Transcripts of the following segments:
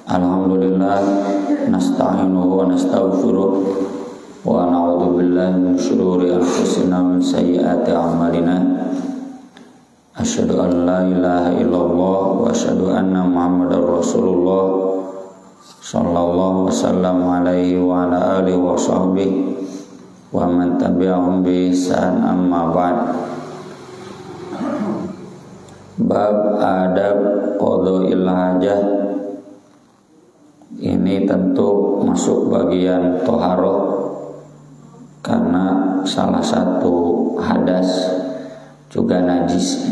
Alhamdulillah nasta'inuhu wa nastaghfiruh wa na'udzu billahi min shururi anfusina wa min sayyiati a'malina. Asyhadu an la ilaha illallah wa asyhadu anna Muhammadar Rasulullah sallallahu wasallam alaihi wa ala alihi wa sahbihi wa man tabi'ahum bi ihsan, amma ba'd. Bab adab qada'il hajah. Ini tentu masuk bagian toharoh, karena salah satu hadas juga najis.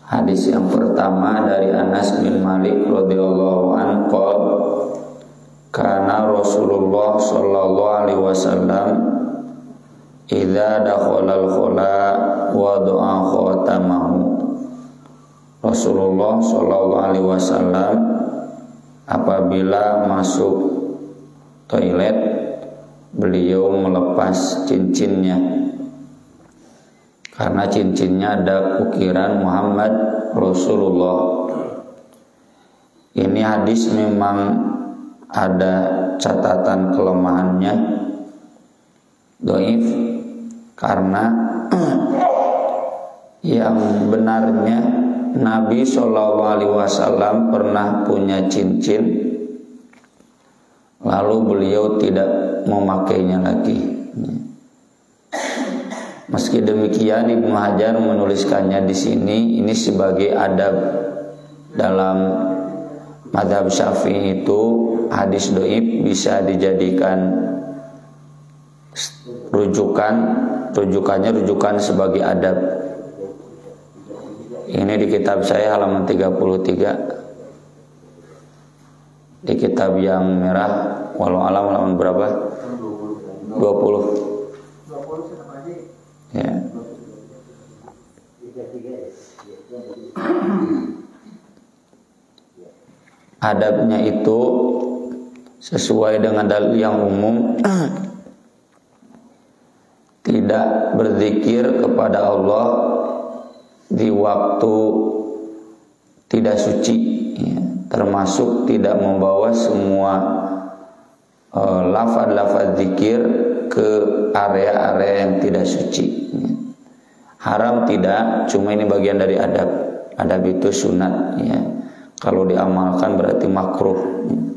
Hadis yang pertama dari Anas bin Malik radhiyallahu anhu qala kana Rasulullah sallallahu alaihi wasallam idza dakhala al-khala wa du'a khatamahu. Rasulullah sallallahu alaihi wasallam apabila masuk toilet, beliau melepas cincinnya, karena cincinnya ada ukiran Muhammad Rasulullah. Ini hadis memang ada catatan kelemahannya, dhaif, karena yang benarnya Nabi SAW pernah punya cincin, lalu beliau tidak memakainya lagi. Meski demikian, Ibnu Hajar menuliskannya di sini. Ini sebagai adab dalam mazhab Syafi'i itu hadis dhaif bisa dijadikan rujukannya sebagai adab. Ini di kitab saya halaman 33. Di kitab yang merah walau alam halaman berapa? 20. Ya. Adabnya itu sesuai dengan dalil yang umum, tidak berzikir kepada Allah di waktu tidak suci, ya, termasuk tidak membawa semua lafaz-lafaz zikir ke area-area yang tidak suci, ya. Haram tidak, cuma ini bagian dari adab. Adab itu sunat, ya. Kalau diamalkan berarti makruh, ya.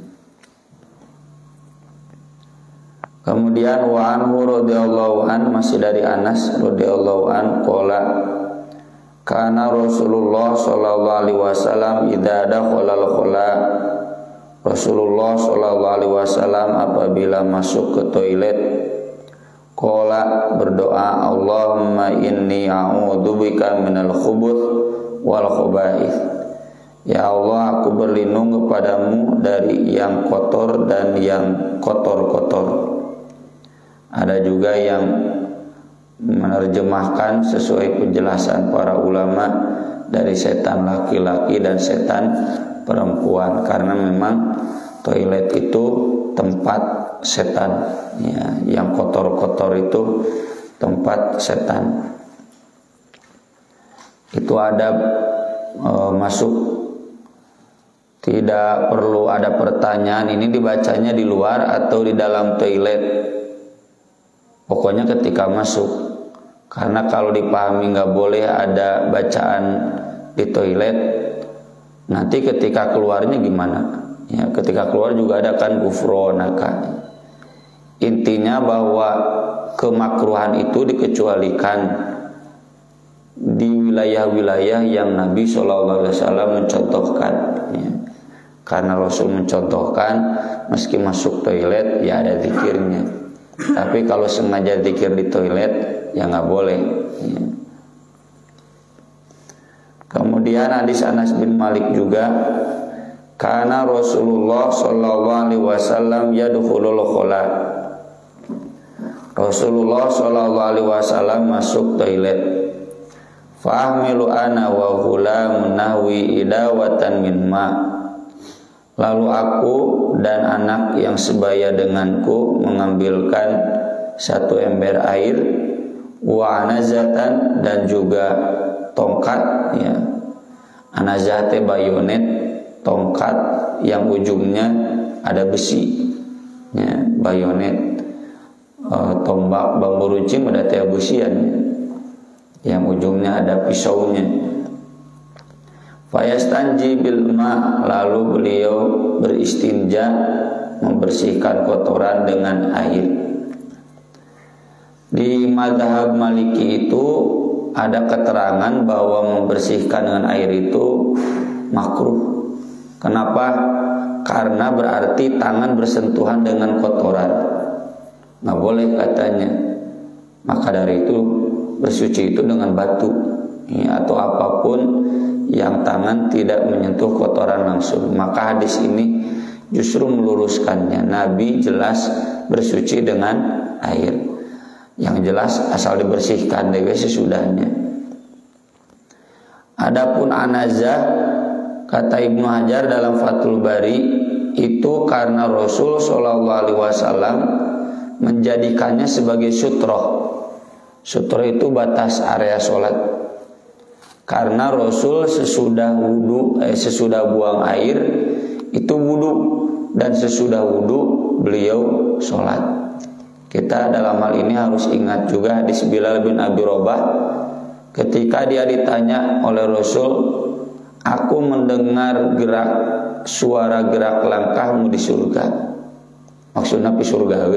Kemudian wa anhu radhiyallahu an, masih dari Anas radhiyallahu an qala kana Rasulullah sallallahu alaihi wasallam idza dakhala al-khala. Rasulullah sallallahu alaihi wasallam apabila masuk ke toilet, qala, berdoa, Allahumma inni a'udzubika minal khubuth wal khaba'ith. Ya Allah, aku berlindung kepadamu dari yang kotor dan yang kotor-kotor. Ada juga yang menerjemahkan sesuai penjelasan para ulama dari setan laki-laki dan setan perempuan, karena memang toilet itu tempat setan, ya, yang kotor-kotor itu tempat setan. Itu adab masuk, tidak perlu ada pertanyaan ini dibacanya di luar atau di dalam toilet, pokoknya ketika masuk. Karena kalau dipahami nggak boleh ada bacaan di toilet, nanti ketika keluarnya gimana? Ya, ketika keluar juga ada kan gufronaka. Intinya bahwa kemakruhan itu dikecualikan di wilayah-wilayah yang Nabi SAW mencontohkan, ya. Karena Rasul mencontohkan meski masuk toilet ya ada zikirnya. Tapi kalau sengaja zikir di toilet ya nggak boleh, ya. Kemudian hadis Anas bin Malik juga, karena Rasulullah sallallahu alaihi wasallam yadkhulul khala. Rasulullah sallallahu alaihi wasallam masuk toilet. Fahmilu ana wa ghulamun nahwi idawatan min ma. Lalu aku dan anak yang sebaya denganku mengambilkan satu ember air, wa anazatan, dan juga tongkat, ya. Anazah teh bayonet, tongkat yang ujungnya ada besi, ya, bayonet, tombak bambu runcing ada teh besian, yang ujungnya ada pisaunya. Fayastanji bil ma, lalu beliau beristinja, membersihkan kotoran dengan air. Di mazhab Maliki itu ada keterangan bahwa membersihkan dengan air itu makruh. Kenapa? Karena berarti tangan bersentuhan dengan kotoran, nggak boleh katanya. Maka dari itu bersuci itu dengan batu, ya, atau apapun yang tangan tidak menyentuh kotoran langsung. Maka hadis ini justru meluruskannya. Nabi jelas bersuci dengan air. Yang jelas asal dibersihkan dewe sesudahnya. Adapun anazah, kata Ibnu Hajar dalam Fathul Bari, itu karena Rasul SAW menjadikannya sebagai sutroh. Sutroh itu batas area sholat. Karena Rasul sesudah buang air itu wudu, dan sesudah wudu beliau sholat. Kita dalam hal ini harus ingat juga hadis Bilal bin Abi Robah ketika dia ditanya oleh Rasul, aku mendengar suara gerak langkahmu di surga. Maksudnya di surga,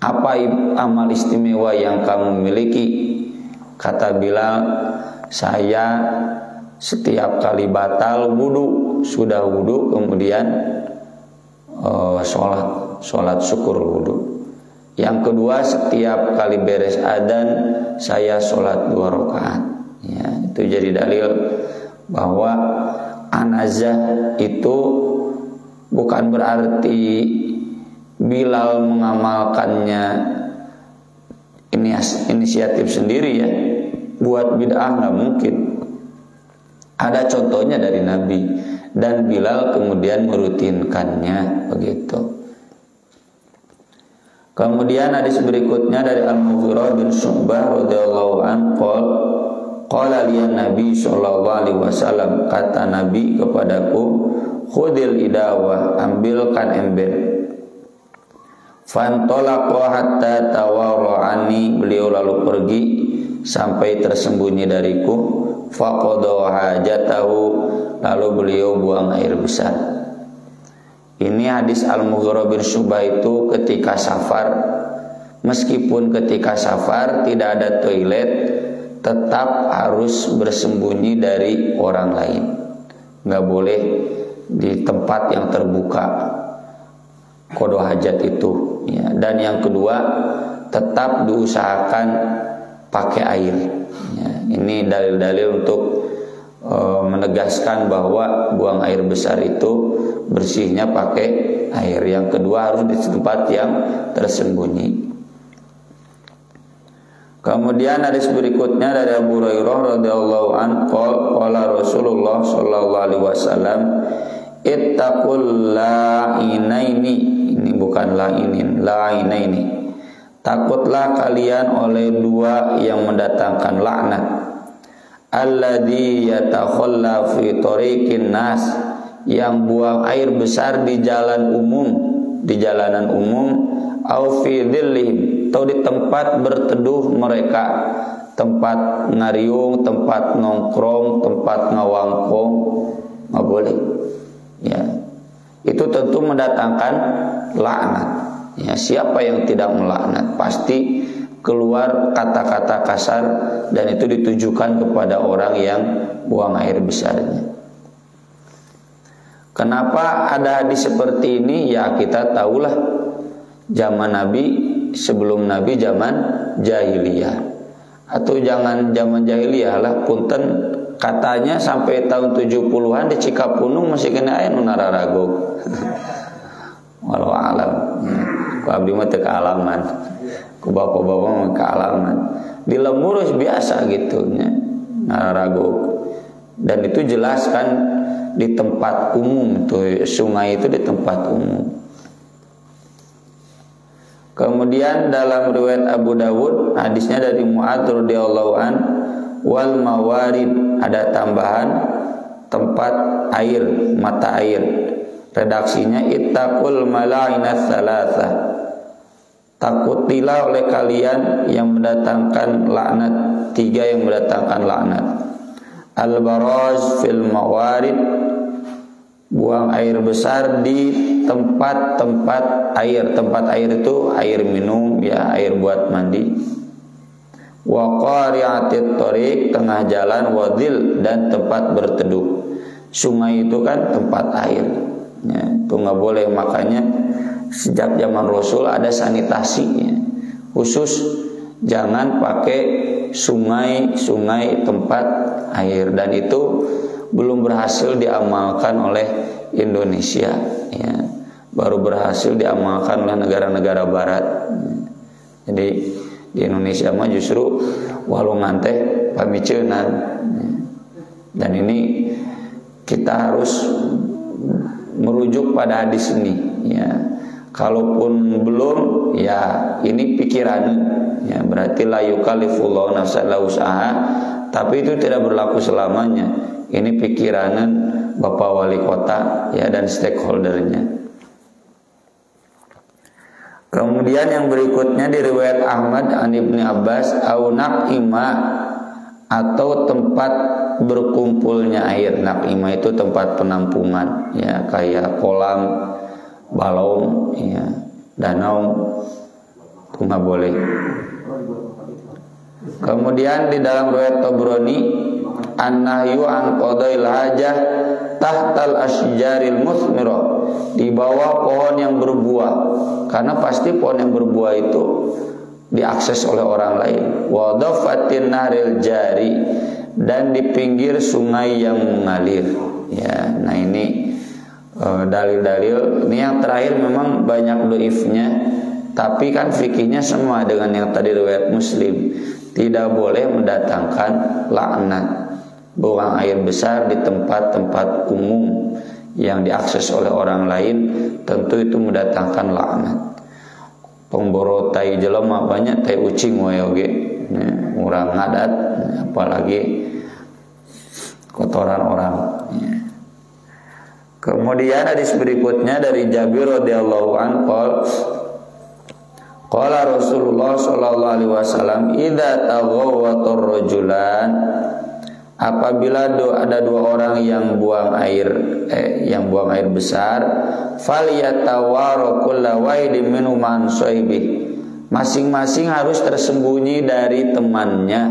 apa amal istimewa yang kamu miliki? Kata Bilal, saya setiap kali batal wudu, sudah wudu kemudian sholat syukur wudu. Yang kedua, setiap kali beres adzan saya sholat 2 rakaat. Ya, itu jadi dalil bahwa anazah itu bukan berarti Bilal mengamalkannya inisiatif sendiri, ya, buat bid'ah, nggak mungkin. Ada contohnya dari Nabi, dan Bilal kemudian merutinkannya begitu. Kemudian hadis berikutnya dari Al-Mughirah bin Syu'bah radhiyallahu anhu, qala liyan Nabi sallallahu alaihi wasallam, kata Nabi kepadaku, khudil idawah, ambilkan ember. Fantalaqa hatta tawarra'ani, beliau lalu pergi sampai tersembunyi dariku. Faqada hajatahu, lalu beliau buang air besar. Ini hadis Al-Mughirah bin Syu'bah itu ketika safar. Meskipun ketika safar tidak ada toilet, tetap harus bersembunyi dari orang lain. Nggak boleh di tempat yang terbuka qada hajat itu, ya. Dan yang kedua, tetap diusahakan pakai air, ya. Ini dalil-dalil untuk menegaskan bahwa buang air besar itu bersihnya pakai air. Yang kedua, harus di tempat yang tersembunyi. Kemudian hadis berikutnya dari Abu Hurairah radhiyallahu anhu, qala Rasulullah sallallahu alaihi wasallam, ittaqul la'inaini. Ini bukan la'inin, la'inaini. Takutlah kalian oleh 2 yang mendatangkan laknat. Alladzi yatakhalla fi tariqin nas, yang buang air besar di jalan umum, di jalanan umum, au fi dhillihim, atau di tempat berteduh mereka, tempat ngariung, tempat nongkrong, tempat ngawangkong, nggak boleh, ya. Itu tentu mendatangkan laknat, ya. Siapa yang tidak melaknat pasti keluar kata-kata kasar, dan itu ditujukan kepada orang yang buang air besarnya. Kenapa ada hadis seperti ini? Ya, kita tahulah zaman Nabi, sebelum Nabi zaman jahiliyah, atau jangan zaman jahiliyah lah, punten, katanya sampai tahun 70-an di Cikapunung masih kena air nararago. Walau alam, ku abdi mah teu kaalaman, ku bapak-bapak mah kaalaman. Di Lemurus biasa gitu nya, nararago. Dan itu jelas kan di tempat umum tuh, sungai itu di tempat umum. Kemudian dalam riwayat Abu Dawud, hadisnya dari Mu'adz radhiyallahu an, wal mawarid, ada tambahan tempat air, mata air. Redaksinya ittaqul mala'inats tsalatsa. Takutilah oleh kalian yang mendatangkan laknat, 3 yang mendatangkan laknat. Al-baraz fil mawarid, buang air besar di tempat-tempat air. Tempat air itu air minum ya, air buat mandi. Wa qari'atit thariq, tengah jalan, wadil, dan tempat berteduh. Sungai itu kan tempat air ya, itu nggak boleh. Makanya sejak zaman Rasul ada sanitasinya khusus, jangan pakai sungai tempat air, dan itu belum berhasil diamalkan oleh Indonesia ya, baru berhasil diamalkan oleh negara-negara barat. Jadi di Indonesia mah justru walungan teh pamiceunan, dan ini kita harus merujuk pada hadis ini ya. Kalaupun belum ya, ini pikiran ya, berarti la yukallifullahu nafsan illa wus'aha, tapi itu tidak berlaku selamanya. Ini pikiranan Bapak Wali Kota ya dan stakeholdernya. Kemudian yang berikutnya di riwayat Ahmad an Ibnu Abbas, au naqima, atau tempat berkumpulnya air. Naqima itu tempat penampungan ya, kayak kolam, balong ya, danau, itu nggak boleh. Kemudian di dalam riwayat Tabrani, an-nahyu an qadail hajah tahtal asjaril muthmirah, di bawah pohon yang berbuah, karena pasti pohon yang berbuah itu diakses oleh orang lain. Wa dafatin naril jari, dan di pinggir sungai yang mengalir ya. Nah ini dalil-dalil. Ini yang terakhir memang banyak dhaifnya, tapi kan fikihnya sama dengan yang tadi riwayat Muslim. Tidak boleh mendatangkan laknat. Buang air besar di tempat-tempat umum yang diakses oleh orang lain, tentu itu mendatangkan laknat. Pemboro tai jelema banyak, tai ucing wae oge ya, urang ngadat, apalagi kotoran orang ya. Kemudian hadis berikutnya dari Jabir radhiyallahu anhu, qala Rasulullah sallallahu alaihi wasallam, idza taghawwatur rajulan, apabila ada 2 orang yang buang air besar, falyatawara kullu wahidin minhum an shaybi, masing-masing harus tersembunyi dari temannya.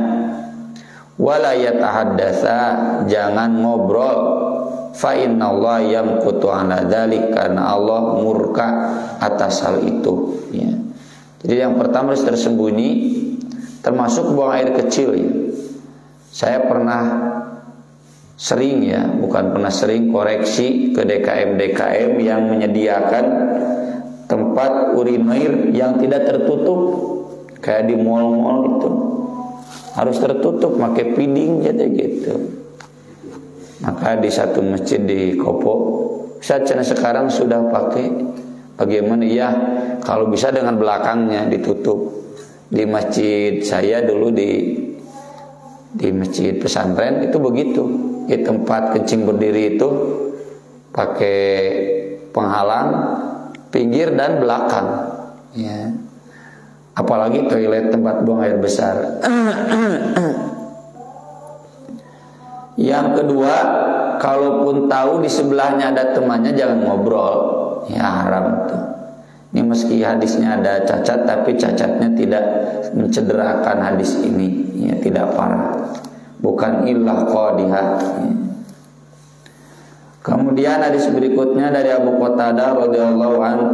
Wala yatahaddatsa, jangan ngobrol. Fa innallaha yamqutu ala dzalik, karena Allah murka atas hal itu ya. Jadi yang pertama harus tersembunyi, termasuk buang air kecil ya. Saya pernah sering ya, bukan pernah sering, koreksi ke DKM yang menyediakan tempat urinir yang tidak tertutup, kayak di mall-mall itu harus tertutup, pakai piding jadi gitu. Maka di satu masjid di Kopo, saya sekarang sudah pakai. Bagaimana ya? Kalau bisa dengan belakangnya ditutup. Di masjid saya dulu di masjid pesantren itu begitu. Di tempat kencing berdiri itu pakai penghalang pinggir dan belakang. Ya. Apalagi toilet tempat buang air besar. Yang kedua, kalaupun tahu di sebelahnya ada temannya, jangan ngobrol. Ya haram tuh. Ini meski hadisnya ada cacat, tapi cacatnya tidak mencederakan hadis ini. Ya, tidak parah. Bukan illah qadihah. Ya. Kemudian hadis berikutnya dari Abu Qatadah radhiyallahu anhu,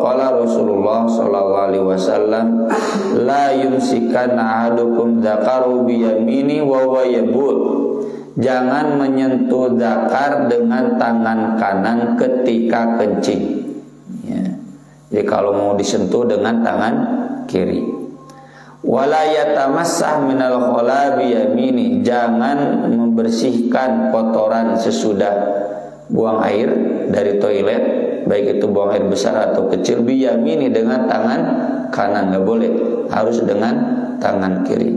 qala Rasulullah sallallahu alaihi wasallam, la yumsikanna ahadukum dzakaru bi yamini wa huwa yabul. Jangan menyentuh zakar dengan tangan kanan ketika kencing ya. Jadi kalau mau disentuh dengan tangan kiri. Wala yatamassah minal khala bi yamini, jangan membersihkan kotoran sesudah buang air dari toilet, baik itu buang air besar atau kecil, bi yamini, dengan tangan kanan, enggak boleh, harus dengan tangan kiri.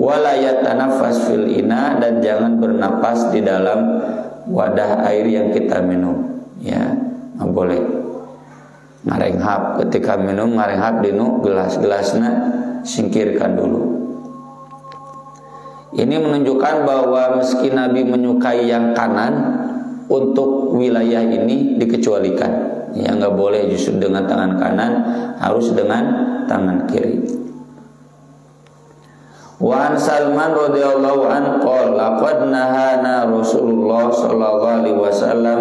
wala yatanafas fil ina, dan jangan bernapas di dalam wadah air yang kita minum, ya, nggak boleh ngarenghap ketika minum, ngarenghap di gelasna singkirkan dulu. Ini menunjukkan bahwa meski Nabi menyukai yang kanan, untuk wilayah ini dikecualikan, ya, nggak boleh justru dengan tangan kanan, harus dengan tangan kiri. Wa an Salman radhiyallahu anhu qala laqad nahana Rasulullah sallallahu alaihi wasallam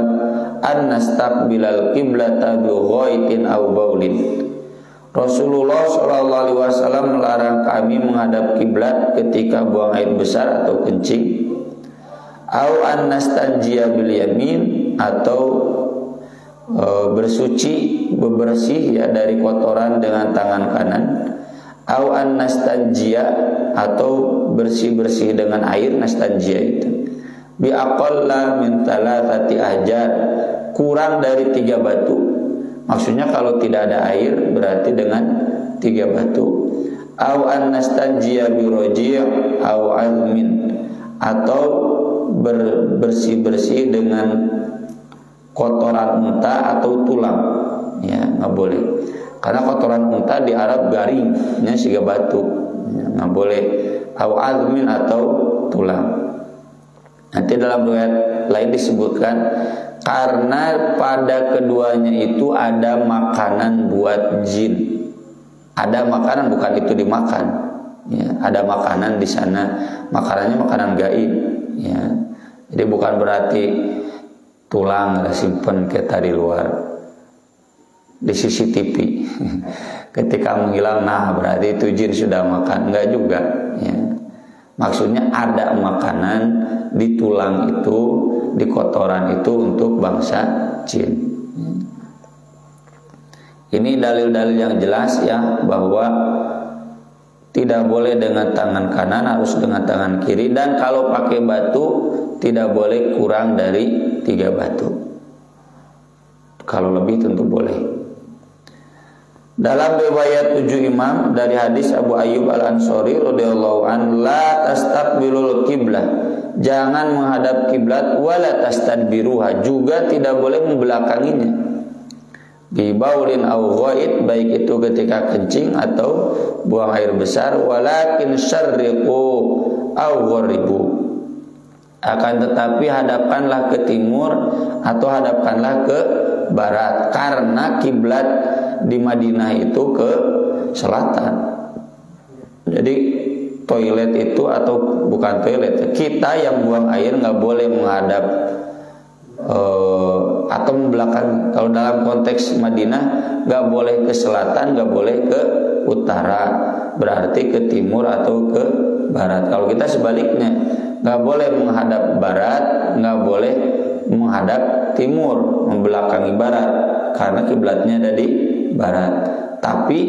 an nastaqbilal qiblata bi ghaitin aw baulin. Rasulullah sallallahu alaihi wasallam melarang kami menghadap kiblat ketika buang air besar atau kencing, au an nastanjiya bil yamin, atau bersuci bebersih, ya, dari kotoran dengan tangan kanan, au an nastanjiya, atau bersih-bersih dengan air, nastanjiya itu bi aqalla min thalathati ahjar, kurang dari 3 batu. Maksudnya kalau tidak ada air berarti dengan 3 batu. Au an nastanjiya bi raji' au azmin, atau bersih-bersih dengan kotoran unta atau tulang, ya, nggak boleh. Karena kotoran unta di Arab garingnya siga batu, ya, nggak boleh. Au azmin, atau tulang. Nanti dalam riwayat lain disebutkan karena pada keduanya itu ada makanan buat jin. Ada makanan, bukan itu dimakan, ya, ada makanan di sana. Makanannya makanan gaib, ya. Jadi bukan berarti tulang simpen kita di luar di CCTV ketika menghilang, nah berarti itu jin sudah makan. Enggak juga, ya. Maksudnya ada makanan di tulang itu, di kotoran itu untuk bangsa jin. Ini dalil-dalil yang jelas, ya, bahwa tidak boleh dengan tangan kanan, harus dengan tangan kiri. Dan kalau pakai batu tidak boleh kurang dari 3 batu. Kalau lebih tentu boleh. Dalam riwayat 7 imam dari hadis Abu Ayyub Al-Ansari radhiyallahu anhu, la tastaqbilul qiblah, jangan menghadap kiblat, wala tastadbiruha, juga tidak boleh membelakanginya. Bi baulin au ghaid, baik itu ketika kencing atau buang air besar, walakin syarriqu au gharibu, akan tetapi hadapkanlah ke timur atau hadapkanlah ke barat, karena kiblat di Madinah itu ke selatan. Jadi toilet itu, atau bukan toilet, kita yang buang air nggak boleh menghadap atau membelakangi. Kalau dalam konteks Madinah nggak boleh ke selatan, nggak boleh ke utara, berarti ke timur atau ke barat. Kalau kita sebaliknya, nggak boleh menghadap barat, nggak boleh menghadap timur, membelakangi barat, karena kiblatnya ada di barat, tapi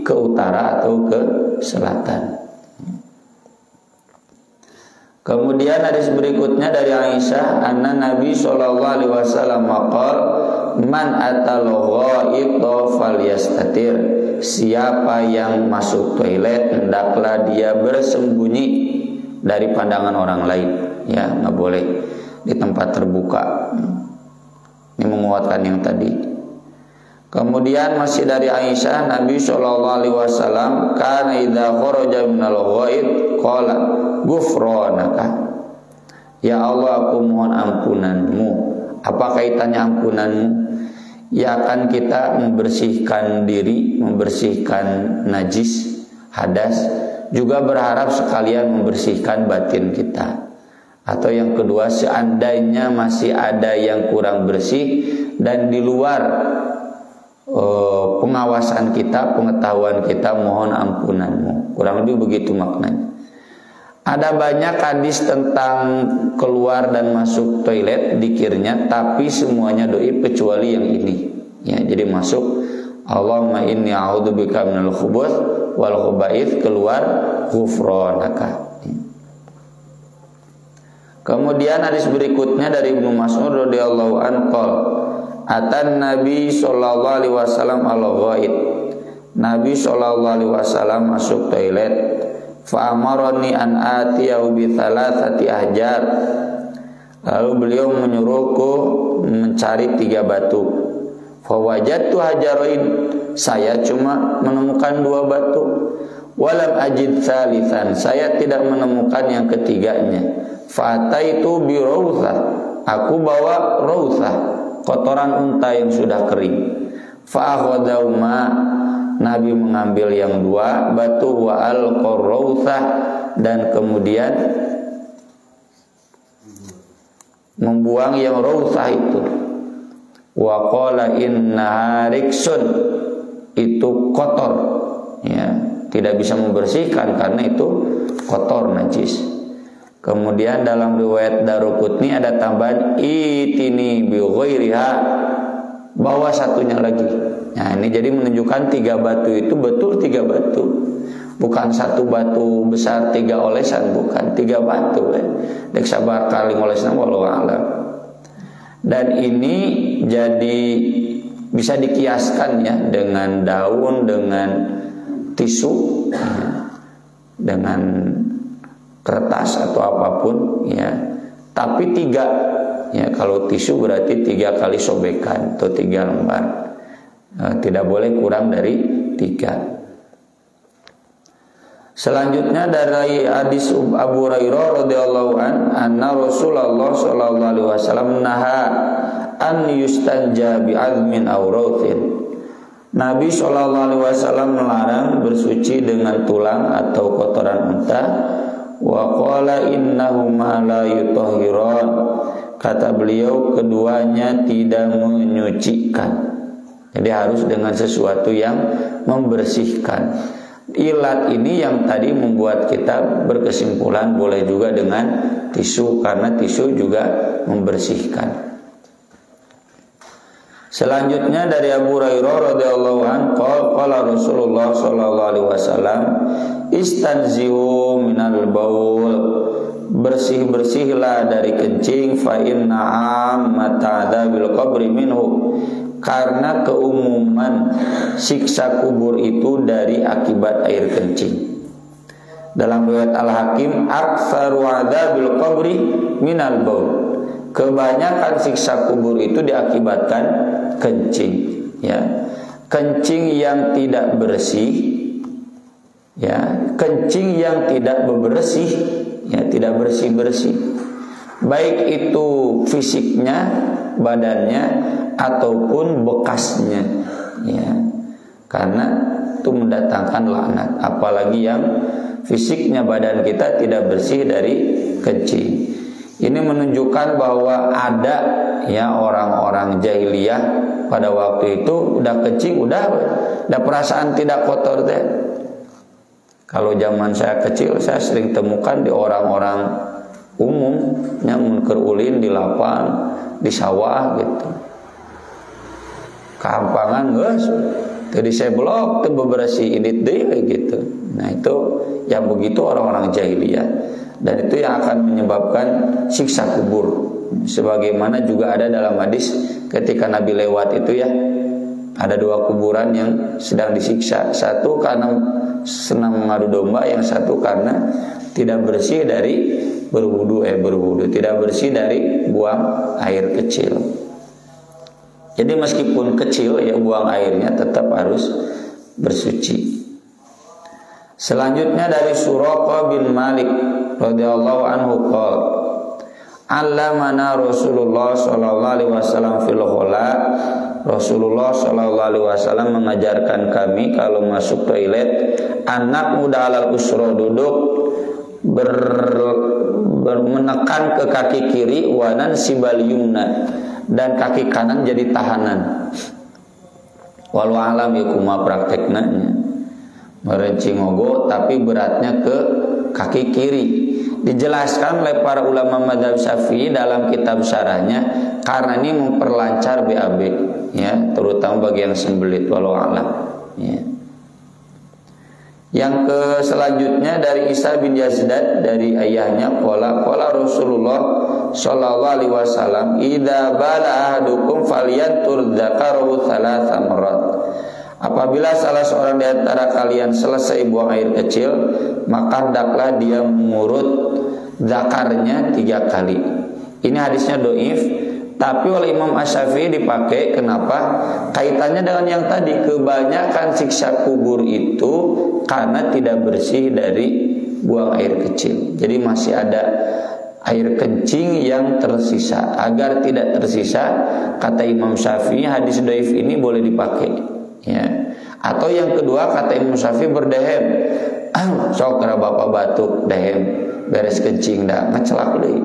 ke utara atau ke selatan. Kemudian hadis berikutnya dari Aisyah, anna Nabi sallallahu alaihi wasallam maqal man atal ghaita falyastatir, siapa yang masuk toilet hendaklah dia bersembunyi dari pandangan orang lain, ya, nggak boleh di tempat terbuka. Ini menguatkan yang tadi. Kemudian masih dari Aisyah, Nabi sallallahu alaihi wasallam kana idza kharaja minal ghaid qala ghufranaka, ya Allah aku mohon ampunanmu. Apa kaitannya ampunanmu? Ya, kan kita membersihkan diri, membersihkan najis, hadas, juga berharap sekalian membersihkan batin kita. Atau yang kedua, seandainya masih ada yang kurang bersih dan di luar pengawasan kita, pengetahuan kita, mohon ampunanmu. Kurang lebih begitu maknanya. Ada banyak hadis tentang keluar dan masuk toilet, dikirnya, tapi semuanya doi kecuali yang ini, ya. Jadi masuk Allahumma inni a'udzubika minal khubuts wal khaba'its, keluar ghufranaka. Kemudian hadis berikutnya dari Ibnu Mas'ud radhiyallahu anhu qol atan Nabi sallallahu alaihi wasallam al-ghaid, Nabi sallallahu alaihi wasallam masuk toilet, fa amarani an atiyahu bi thalathati ahjar. Lalu beliau menyuruhku mencari 3 batu. Fa wajadtu hajarain, saya cuma menemukan 2 batu. Walam ajid tsalitsan, saya tidak menemukan yang ketiganya. Fa ataitu bi rawthah, aku bawa rawthah, kotoran unta yang sudah kering. Fa akhadahuma, Nabi mengambil yang 2 batu, wa al-qarrawthah, dan kemudian membuang yang rawthah itu. Wa qala inna riksun, itu kotor, ya, tidak bisa membersihkan karena itu kotor, najis. Kemudian dalam riwayat Daruqutni ada tambahan itini bi ghairiha, bawa satunya lagi. Nah, ini jadi menunjukkan 3 batu itu betul 3 batu. Bukan 1 batu besar 3 olesan, bukan 3 batu. Dek sabar kali olesan wallahu a'lam. Dan ini jadi bisa dikiaskan ya dengan daun, dengan tisu, dengan kertas atau apapun ya. Tapi 3 ya, kalau tisu berarti 3 kali sobekan atau 3 lembar. Tidak boleh kurang dari 3. Selanjutnya dari hadis Abu Hurairah radhiyallahu anna Rasulullah sallallahu alaihi wasallam naha an yustanja bi azmin aw rawthin. Nabi sallallahu alaihi wasallam melarang bersuci dengan tulang atau kotoran unta. Wa qala innahuma la yutahhiran. Kata beliau, keduanya tidak menyucikan. Jadi harus dengan sesuatu yang membersihkan. Ilat ini yang tadi membuat kita berkesimpulan boleh juga dengan tisu, karena tisu juga membersihkan. Selanjutnya dari Abu Hurairah radhiyallahu anhu qala Rasulullah sallallahu alaihi wasallam istanzihu minal baul, bersih-bersihlah dari kencing, fa inna ammata adzabil qabri minhu, karena keumuman siksa kubur itu dari akibat air kencing. Dalam riwayat Al-Hakim, aktsaru adzabil qabri minal baul, kebanyakan siksa kubur itu diakibatkan kencing ya. Kencing yang tidak bersih ya, kencing yang tidak bersih ya, tidak bersih-bersih, baik itu fisiknya, badannya, ataupun bekasnya ya, karena itu mendatangkan laknat. Apalagi yang fisiknya, badan kita tidak bersih dari kencing. Ini menunjukkan bahwa ada ya orang-orang jahiliyah pada waktu itu udah kencing, udah perasaan tidak kotor teh. Kalau zaman saya kecil, saya sering temukan di orang-orang umum yang menkerulin di lapang, di sawah gitu. Kampangan guys, jadi saya blok tuh bebersih ini deh gitu. Nah itu yang begitu orang-orang jahiliyah, dan itu yang akan menyebabkan siksa kubur. Sebagaimana juga ada dalam hadis ketika Nabi lewat itu ya, ada 2 kuburan yang sedang disiksa. Satu karena senang mengadu domba, yang satu karena tidak bersih dari berwudu, tidak bersih dari buang air kecil. Jadi meskipun kecil ya buang airnya tetap harus bersuci. Selanjutnya dari Suraqah bin Malik radhiyallahu anhu qala allamana Rasulullah sallallahu alaihi wasallam fil khala. Rasulullah sallallahu alaihi wasallam mengajarkan kami kalau masuk toilet, anak muda alal usra, duduk menekan ke kaki kiri, wanan sibal yumna, dan kaki kanan jadi tahanan. Walau alam ya kuma prakteknanya merenci ngogo, tapi beratnya ke kaki kiri. Dijelaskan oleh para ulama mazhab Syafi'i dalam kitab syarahnya, karena ini memperlancar BAB ya, terutama bagi yang sembelit. Walau alam ya. Yang selanjutnya dari Isa bin Yazdad dari ayahnya, qala Rasulullah sallallahu alaihi wasallam, idza bala ahadukum falyantur dzakarahu thalatha marat. Apabila salah seorang di antara kalian selesai buang air kecil, maka hendaklah dia mengurut zakarnya 3 kali. Ini hadisnya doif, tapi oleh Imam Asy-Syafi'i dipakai. Kenapa? Kaitannya dengan yang tadi, kebanyakan siksa kubur itu karena tidak bersih dari buang air kecil. Jadi masih ada air kencing yang tersisa. Agar tidak tersisa, kata Imam Syafi'i, hadis doif ini boleh dipakai, ya. Atau yang kedua, kata Imam Syafi'i berdehem, sok kira bapak batuk dehem, beres kencing dah ngecelak deui,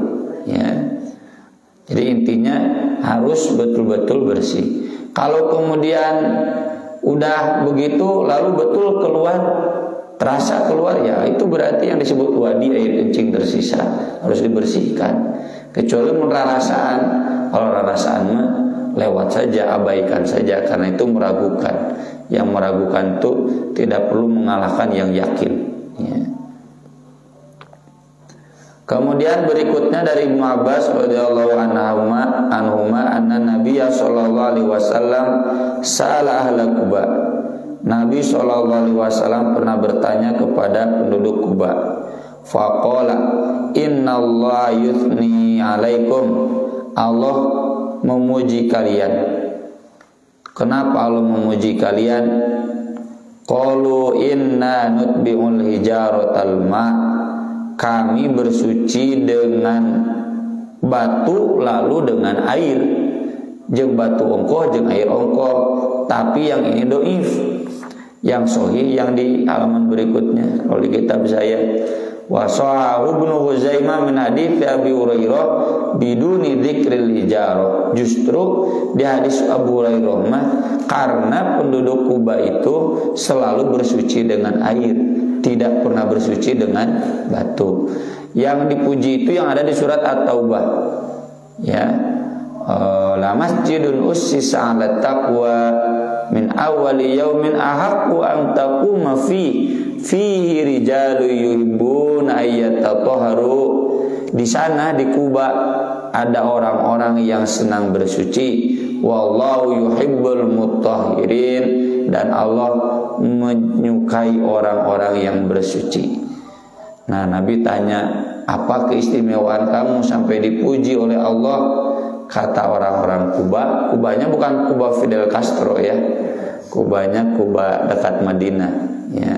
ya. Jadi intinya harus betul-betul bersih. Kalau kemudian udah begitu lalu betul keluar, terasa keluar, ya itu berarti yang disebut wadi, air kencing tersisa, harus dibersihkan. Kecuali merasaan, kalau rarasaan mah lewat saja, abaikan saja, karena itu meragukan. Yang meragukan itu tidak perlu mengalahkan yang yakin, ya. Kemudian berikutnya dari Ibnu Abbas radhiyallahu anhuma anna Nabiya sallallahu alaihi wasallam sa'ala ahla Quba. Nabi sallallahu alaihi wasallam pernah bertanya kepada penduduk Quba. Faqala innallaha yuthni alaikum. Allah memuji kalian. Kenapa Allah memuji kalian? Qalu inna nutbi'ul hijaratal ma. Kami bersuci dengan batu lalu dengan air. Jeung batu ongkoh jeung air ongkoh. Tapi yang ini doif. Yang sahih yang di halaman berikutnya kalau di kitab saya, wa sahahu Ibnu Huzaimah min hadits Abi Hurairah biduni dzikril hijarah. Justru di hadis Abu Hurairah mah karena penduduk Kuba itu selalu bersuci dengan air, tidak pernah bersuci dengan batu. Yang dipuji itu yang ada di surat At-Taubah, ya. La masjidun ussisa 'ala taqwa min awwali yaumin ahaqqu an taquma fihi rijalu yuhibbuna ayyatatahharu. Di sana di Kuba ada orang-orang yang senang bersuci. Wallahu yuhibbul mutahhirin, dan Allah menyukai orang-orang yang bersuci. Nah, Nabi tanya, apa keistimewaan kamu sampai dipuji oleh Allah? Kata orang-orang Kuba, Kubanya bukan Kuba Fidel Castro, ya. Kubanya Kuba dekat Madinah, ya.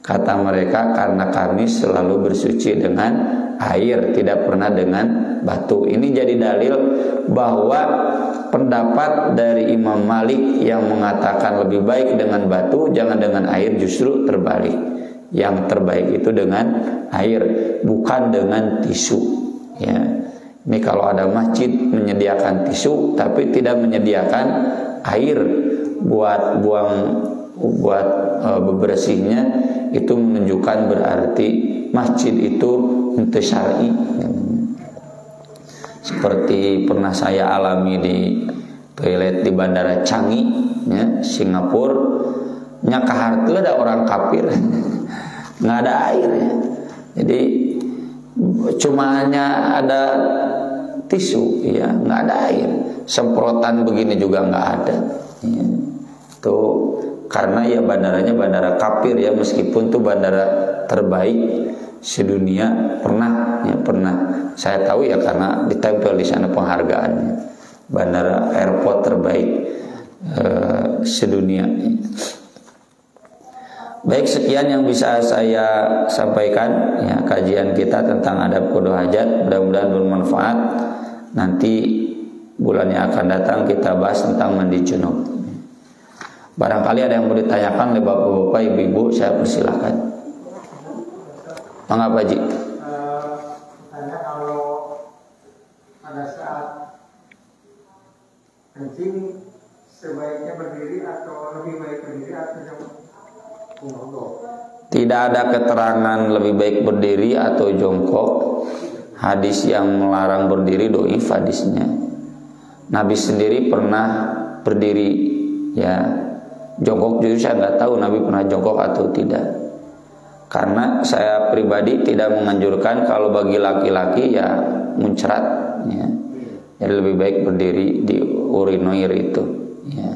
Kata mereka, karena kami selalu bersuci dengan air, tidak pernah dengan batu. Ini jadi dalil bahwa pendapat dari Imam Malik yang mengatakan lebih baik dengan batu, jangan dengan air, justru terbalik. Yang terbaik itu dengan air, bukan dengan tisu, ya. Ini kalau ada masjid menyediakan tisu tapi tidak menyediakan air buat bebersihnya, itu menunjukkan berarti masjid itu henteu syar'i. Seperti pernah saya alami di toilet di Bandara Changi, ya, Singapura, nya kaharteu ada orang kafir nggak ada air, ya. Jadi cuma hanya ada tisu, ya, nggak ada air. Semprotan begini juga nggak ada, ya. Tuh karena ya bandaranya bandara kafir, ya, meskipun tuh bandara terbaik sedunia, pernah saya tahu, ya, karena ditempel di sana penghargaannya, bandara airport terbaik sedunia. Baik, sekian yang bisa saya sampaikan, ya, kajian kita tentang adab qada hajat. Mudah-mudahan bermanfaat. Nanti bulan yang akan datang kita bahas tentang mandi junub. Barangkali ada yang mau ditanyakan oleh bapak-bapak, ibu-ibu, saya persilahkan. Mangga Pak Haji. Tanya, kalau pada saat kencing sebaiknya berdiri atau lebih baik berdiri atau jongkok? Tidak ada keterangan lebih baik berdiri atau jongkok. Hadis yang melarang berdiri doif hadisnya. Nabi sendiri pernah berdiri, ya. Jongkok justru saya nggak tahu Nabi pernah jongkok atau tidak. Karena saya pribadi tidak menganjurkan kalau bagi laki-laki, ya, muncrat, ya. Jadi lebih baik berdiri di urinoir itu, ya.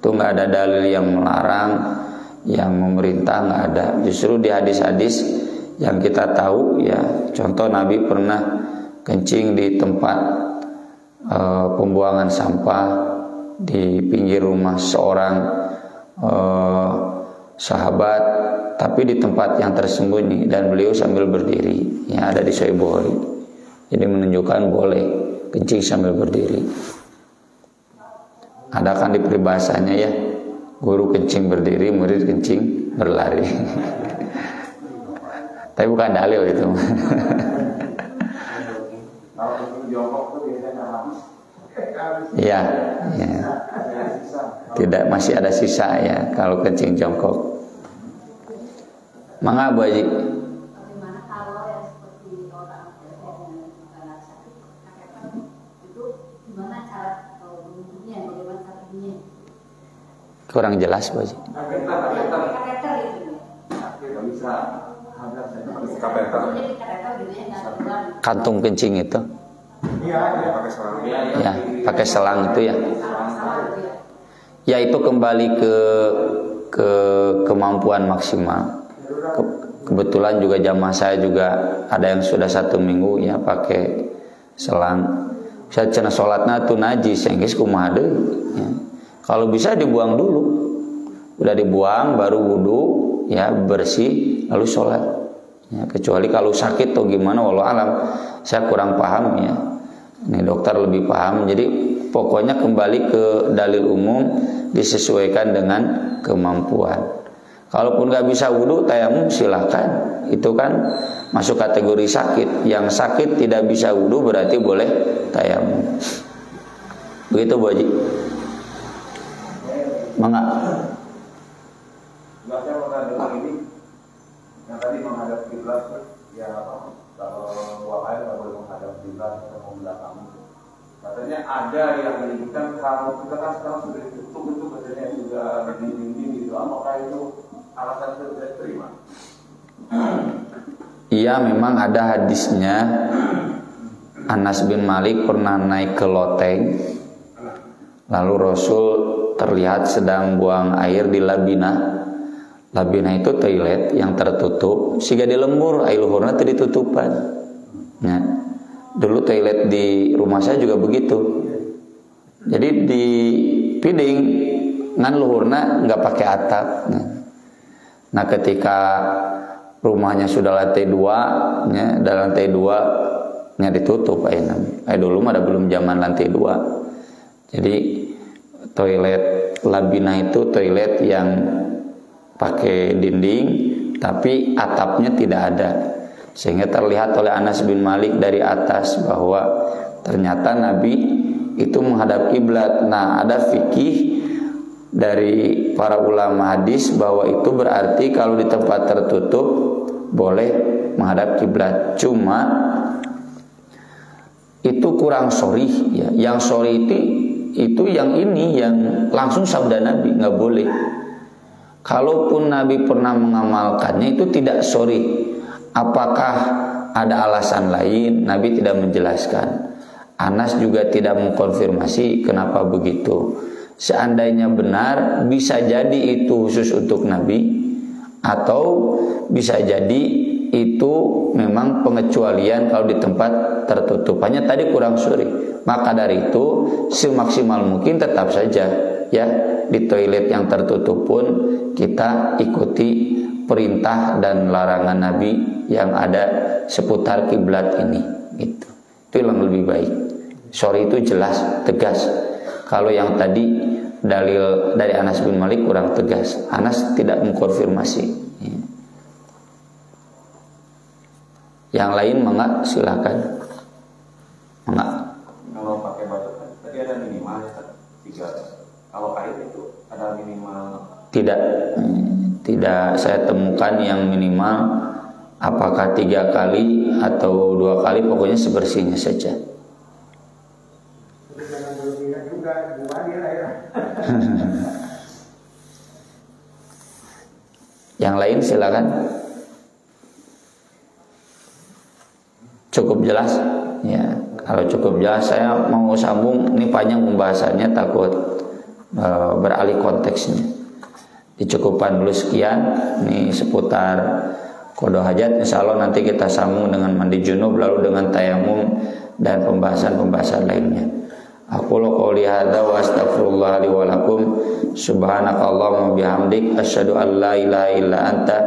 Itu nggak ada dalil yang melarang. yang memerintah nggak ada. Justru di hadis-hadis yang kita tahu ya, contoh Nabi pernah kencing di tempat pembuangan sampah di pinggir rumah seorang sahabat, tapi di tempat yang tersembunyi, dan beliau sambil berdiri. Ya, ada di Sahih Bukhari. Jadi menunjukkan boleh kencing sambil berdiri. Ada kan di peribahasanya ya, guru kencing berdiri, murid kencing berlari. Tapi bukan dalil itu. Iya, ya. Tidak, masih ada sisa ya kalau kencing jongkok. Mangga Bu Haji. Bagaimana kalau yang seperti orang sakit itu gimana cara mengukurnya, bagaimana caranya? Kurang jelas Bu Haji. Kateter itu. Tidak bisa. Kantung kencing itu. Iya, pakai selang. Ya, pakai selang itu ya. Ya itu kembali ke kemampuan maksimal. Kebetulan juga jamaah saya juga ada yang sudah 1 minggu ya pakai selang. Saya cenah sholatna tuh najis, yang geus kumaha deui ya. Kalau bisa dibuang dulu. Udah dibuang baru wudu ya, bersih lalu sholat. Ya, kecuali kalau sakit atau gimana, wallahu alam. Saya kurang paham ya. Ini dokter lebih paham. Jadi pokoknya kembali ke dalil umum, disesuaikan dengan kemampuan. Kalaupun nggak bisa wudu, tayamum silahkan. Itu kan masuk kategori sakit. Yang sakit tidak bisa wudu berarti boleh tayamum. Begitu Bu Haji. Mangga. Saya pernah dengar ini yang tadi menghadap kiblat ya, kalau buang air nggak boleh menghadap kiblat atau membelakang. Katanya ada yang menyebutkan kalau kita kan sekarang sudah ditutup itu katanya juga dinding-dinding gitu, apakah itu alasan itu tidak terima? Iya, memang ada hadisnya. Anas bin Malik pernah naik ke loteng, lalu Rasul terlihat sedang buang air di labina. Labina itu toilet yang tertutup, siga di lembur, air luhurna teu ditutupan. Ya. Dulu toilet di rumah saya juga begitu. Jadi di piding ngan luhurna nggak pakai atap. Nah, ketika rumahnya sudah lantai 2, ya, dan lantai 2 nya ditutup ayeuna. Dulu mah belum zaman lantai 2. Jadi toilet labina itu toilet yang pakai dinding tapi atapnya tidak ada, sehingga terlihat oleh Anas bin Malik dari atas bahwa ternyata Nabi itu menghadap kiblat. Nah, ada fikih dari para ulama hadis bahwa itu berarti kalau di tempat tertutup boleh menghadap kiblat. Cuma itu kurang sharih ya. Yang sharih itu yang ini, yang langsung sabda Nabi, nggak boleh. Kalaupun Nabi pernah mengamalkannya itu tidak sharih. Apakah ada alasan lain? Nabi tidak menjelaskan. Anas juga tidak mengkonfirmasi kenapa begitu. Seandainya benar, bisa jadi itu khusus untuk Nabi, atau bisa jadi itu memang pengecualian kalau di tempat tertutup. Hanya tadi kurang sharih. Maka dari itu semaksimal mungkin tetap saja ya, di toilet yang tertutup pun kita ikuti perintah dan larangan Nabi yang ada seputar kiblat ini gitu. Itu yang lebih baik. Sorry itu jelas, tegas. Kalau yang tadi dalil dari Anas bin Malik kurang tegas. Anas tidak mengkonfirmasi ya. Yang lain mangga silakan. Mangga. Kalau pakai batu kan tadi ada minimalnya 3. Kalau kain itu ada minimal? Tidak saya temukan yang minimal. Apakah 3 kali atau 2 kali, pokoknya sebersihnya saja. Jangan berlebihan juga, buang ya. Yang lain silakan. Cukup jelas ya. Kalau cukup jelas, saya mau sambung. Ini panjang pembahasannya, takut beralih konteksnya. dicukupkan dulu sekian. Ini seputar qada hajat. Insyaallah nanti kita sambung dengan mandi junub, lalu dengan tayamum dan pembahasan-pembahasan lainnya. Aku qouli hadza wa astaghfirullah li wa lakum. Subhanakallahumma bihamdik asyhadu an la ilaha illa anta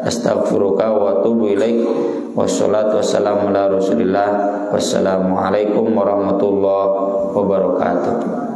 astaghfiruka wa atubu ilaik. Wassalatu wassalamu ala Rasulillah. Wassalamu alaikum warahmatullahi wabarakatuh.